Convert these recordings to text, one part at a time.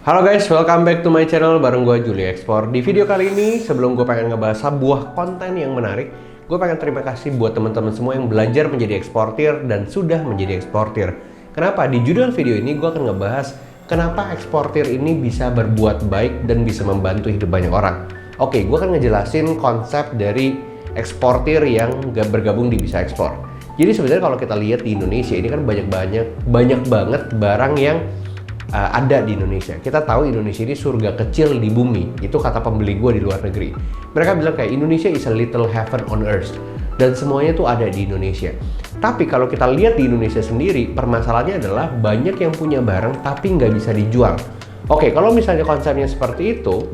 Halo guys, welcome back to my channel bareng gue Juli Ekspor. Di video kali ini, sebelum gue pengen ngebahas sebuah konten yang menarik, gue pengen terima kasih buat teman-teman semua yang belajar menjadi eksportir dan sudah menjadi eksportir. Kenapa? Di judul video ini gue akan ngebahas kenapa eksportir ini bisa berbuat baik dan bisa membantu hidup banyak orang. Oke, gue akan ngejelasin konsep dari eksportir yang bergabung di Bisa Ekspor. Jadi sebenarnya kalau kita lihat di Indonesia ini kan banyak banget barang yang ada di Indonesia. Kita tahu Indonesia ini surga kecil di bumi. Itu kata pembeli gue di luar negeri. Mereka bilang kayak Indonesia is a little heaven on earth. Dan semuanya tuh ada di Indonesia. Tapi kalau kita lihat di Indonesia sendiri, permasalahannya adalah banyak yang punya barang tapi nggak bisa dijual. Oke, kalau misalnya konsepnya seperti itu,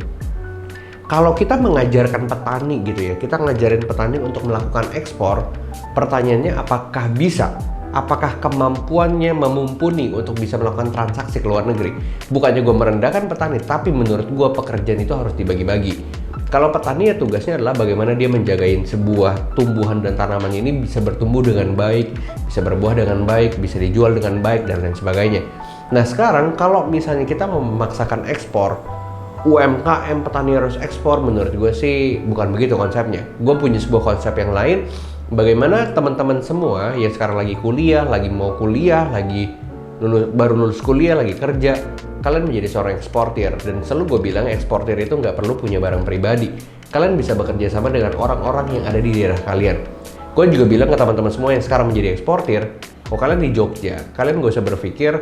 kalau kita mengajarkan petani gitu ya, kita ngajarin petani untuk melakukan ekspor, pertanyaannya apakah bisa? Apakah kemampuannya memumpuni untuk bisa melakukan transaksi ke luar negeri? Bukannya gue merendahkan petani, tapi menurut gue pekerjaan itu harus dibagi-bagi. Kalau petani ya tugasnya adalah bagaimana dia menjagain sebuah tumbuhan dan tanaman ini bisa bertumbuh dengan baik, bisa berbuah dengan baik, bisa dijual dengan baik, dan lain sebagainya. Nah sekarang kalau misalnya kita mau memaksakan ekspor, UMKM petani harus ekspor, menurut gue sih bukan begitu konsepnya. Gue punya sebuah konsep yang lain. Bagaimana teman-teman semua yang sekarang lagi kuliah, lagi mau kuliah, baru lulus kuliah, lagi kerja, kalian menjadi seorang eksportir. Dan selalu gue bilang eksportir itu nggak perlu punya barang pribadi. Kalian bisa bekerja sama dengan orang-orang yang ada di daerah kalian. Gue juga bilang ke teman-teman semua yang sekarang menjadi eksportir, kalau kalian di Jogja, kalian gak usah berpikir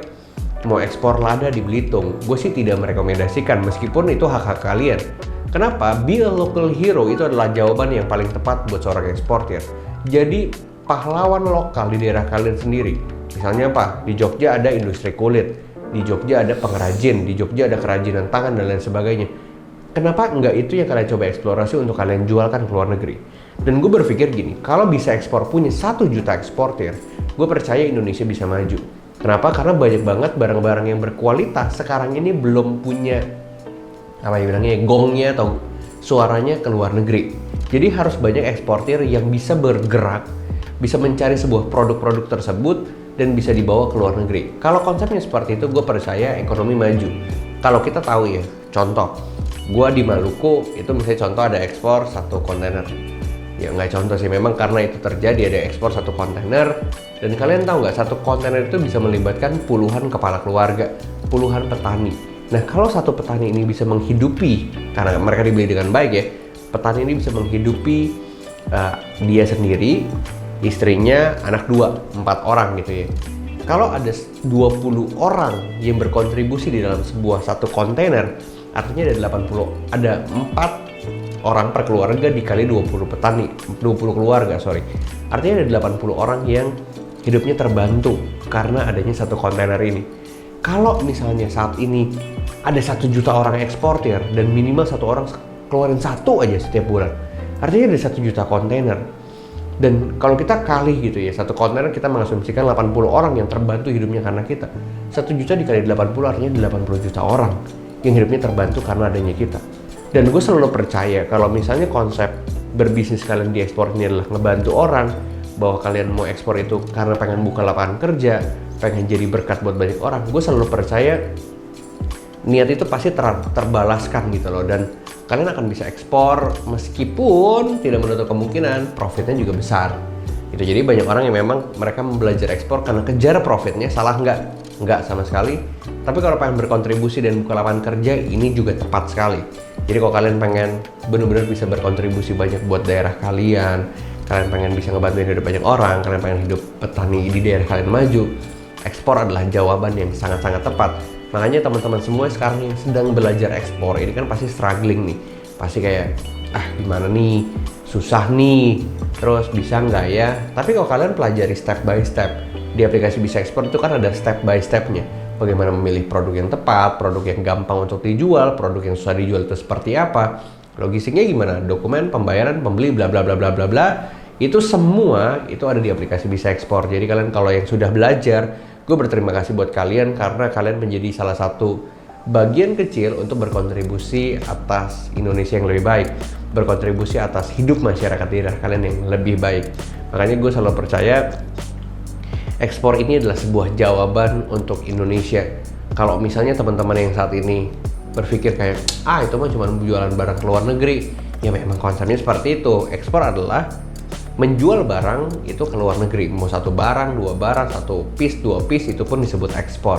mau ekspor lada di Belitung. Gue sih tidak merekomendasikan, meskipun itu hak-hak kalian. Kenapa? Be a local hero itu adalah jawaban yang paling tepat buat seorang eksportir. Jadi pahlawan lokal di daerah kalian sendiri. Misalnya apa? Di Jogja ada industri kulit, di Jogja ada pengrajin, di Jogja ada kerajinan tangan dan lain sebagainya. Kenapa enggak itu yang kalian coba eksplorasi untuk kalian jualkan ke luar negeri? Dan gue berpikir gini, kalau Bisa Ekspor punya 1 juta eksportir, gue percaya Indonesia bisa maju. Kenapa? Karena banyak banget barang-barang yang berkualitas sekarang ini belum punya gongnya atau suaranya ke luar negeri. Jadi harus banyak eksportir yang bisa bergerak, bisa mencari sebuah produk-produk tersebut dan bisa dibawa ke luar negeri. Kalau konsepnya seperti itu, gue percaya ekonomi maju. Kalau kita tahu ya, contoh, gue di Maluku itu misalnya contoh ada ekspor 1 kontainer. Ya nggak contoh sih, memang karena itu terjadi ada ekspor 1 kontainer. Dan kalian tahu nggak, 1 kontainer itu bisa melibatkan puluhan kepala keluarga, puluhan petani. Nah kalau 1 petani ini bisa menghidupi, karena mereka dibeli dengan baik ya, petani ini bisa menghidupi dia sendiri, istrinya, anak 4 orang gitu ya. Kalau ada 20 orang yang berkontribusi di dalam sebuah 1 kontainer, artinya ada 4 orang per keluarga dikali 20 keluarga, Artinya ada 80 orang yang hidupnya terbantu karena adanya 1 kontainer ini. Kalau misalnya saat ini ada 1 juta orang eksportir dan minimal 1 orang keluarin 1 aja setiap bulan, artinya ada 1 juta kontainer. Dan kalau kita kali gitu ya, 1 kontainer kita mengasumsikan 80 orang yang terbantu hidupnya karena kita. 1 juta dikali 80 artinya 80 juta orang yang hidupnya terbantu karena adanya kita. Dan gue selalu percaya kalau misalnya konsep berbisnis kalian di ekspor ini adalah ngebantu orang, bahwa kalian mau ekspor itu karena pengen buka lapangan kerja, pengen jadi berkat buat banyak orang, gue selalu percaya niat itu pasti terbalaskan gitu loh. Dan kalian akan bisa ekspor meskipun tidak menutup kemungkinan profitnya juga besar gitu. Jadi banyak orang yang memang mereka belajar ekspor karena kejar profitnya. Salah nggak? Nggak sama sekali. Tapi kalau pengen berkontribusi dan buka lapangan kerja, ini juga tepat sekali. Jadi kalau kalian pengen benar-benar bisa berkontribusi banyak buat daerah kalian pengen bisa ngebantuin hidup banyak orang, kalian pengen hidup petani di daerah kalian maju, ekspor adalah jawaban yang sangat-sangat tepat. Makanya teman-teman semua sekarang yang sedang belajar ekspor ini kan pasti struggling nih, pasti kayak gimana nih, susah nih, terus bisa nggak ya. Tapi kalau kalian pelajari step by step di aplikasi Bisa Ekspor, itu kan ada step by stepnya, bagaimana memilih produk yang tepat, produk yang gampang untuk dijual, produk yang susah dijual itu seperti apa, logistiknya gimana, dokumen pembayaran pembeli, bla bla bla bla bla bla. Itu semua itu ada di aplikasi Bisa Ekspor. Jadi kalian kalau yang sudah belajar, gue berterima kasih buat kalian karena kalian menjadi salah satu bagian kecil untuk berkontribusi atas Indonesia yang lebih baik, berkontribusi atas hidup masyarakat daerah kalian yang lebih baik. Makanya gue selalu percaya ekspor ini adalah sebuah jawaban untuk Indonesia. kalau misalnya teman-teman yang saat ini berpikir kayak, itu mah cuma jualan barang ke luar negeri, ya memang konsepnya seperti itu. Ekspor adalah menjual barang itu ke luar negeri, mau satu barang, dua barang, satu piece, dua piece, itu pun disebut ekspor.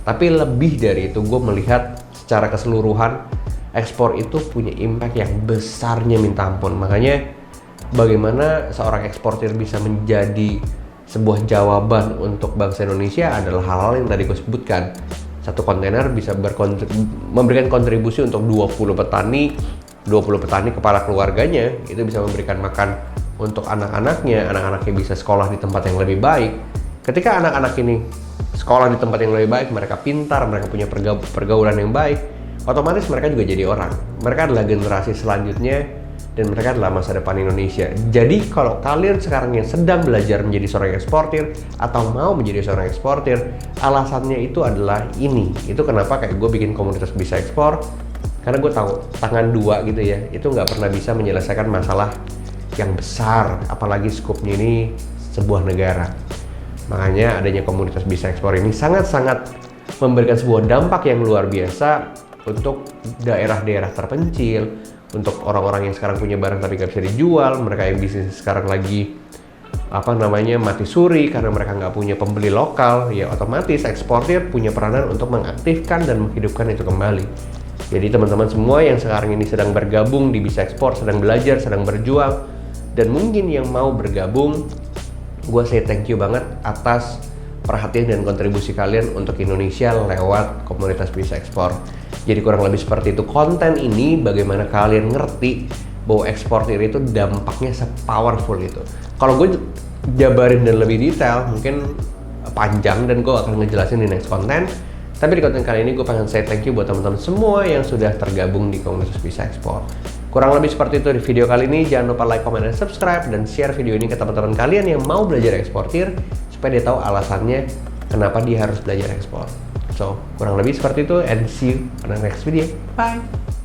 Tapi lebih dari itu, gue melihat secara keseluruhan ekspor itu punya impact yang besarnya minta ampun. Makanya bagaimana seorang eksportir bisa menjadi sebuah jawaban untuk bangsa Indonesia adalah hal-hal yang tadi gue sebutkan. Satu kontainer bisa memberikan kontribusi untuk 20 petani kepala keluarganya, itu bisa memberikan makan untuk anak-anaknya bisa sekolah di tempat yang lebih baik. Ketika anak-anak ini sekolah di tempat yang lebih baik, mereka pintar, mereka punya pergaulan yang baik, otomatis mereka juga jadi orang. Mereka adalah generasi selanjutnya dan mereka adalah masa depan Indonesia. Jadi kalau kalian sekarang yang sedang belajar menjadi seorang eksportir atau mau menjadi seorang eksportir, alasannya itu adalah ini. Itu kenapa kayak gue bikin komunitas bisa ekspor, karena gue tahu tangan dua gitu ya, itu nggak pernah bisa menyelesaikan masalah yang besar, apalagi skupnya ini sebuah negara. Makanya adanya komunitas bisa ekspor ini sangat-sangat memberikan sebuah dampak yang luar biasa untuk daerah-daerah terpencil, untuk orang-orang yang sekarang punya barang tapi nggak bisa dijual, mereka yang bisnis sekarang lagi mati suri karena mereka nggak punya pembeli lokal, ya otomatis eksportir punya peranan untuk mengaktifkan dan menghidupkan itu kembali. Jadi teman-teman semua yang sekarang ini sedang bergabung di Bisa Ekspor, sedang belajar, sedang berjuang, dan mungkin yang mau bergabung, gue say thank you banget atas perhatian dan kontribusi kalian untuk Indonesia lewat komunitas Bisa Ekspor. Jadi kurang lebih seperti itu konten ini, bagaimana kalian ngerti bahwa eksportir itu dampaknya se-powerful itu. Kalau gue jabarin dan lebih detail mungkin panjang dan gue akan ngejelasin di next konten. Tapi di konten kali ini gue pengen say thank you buat teman-teman semua yang sudah tergabung di komunitas Bisa Ekspor. Kurang lebih seperti itu di video kali ini. Jangan lupa like, comment, dan subscribe, dan share video ini ke teman-teman kalian yang mau belajar eksportir supaya dia tahu alasannya kenapa dia harus belajar ekspor. So, kurang lebih seperti itu, and see you on the next video. Bye!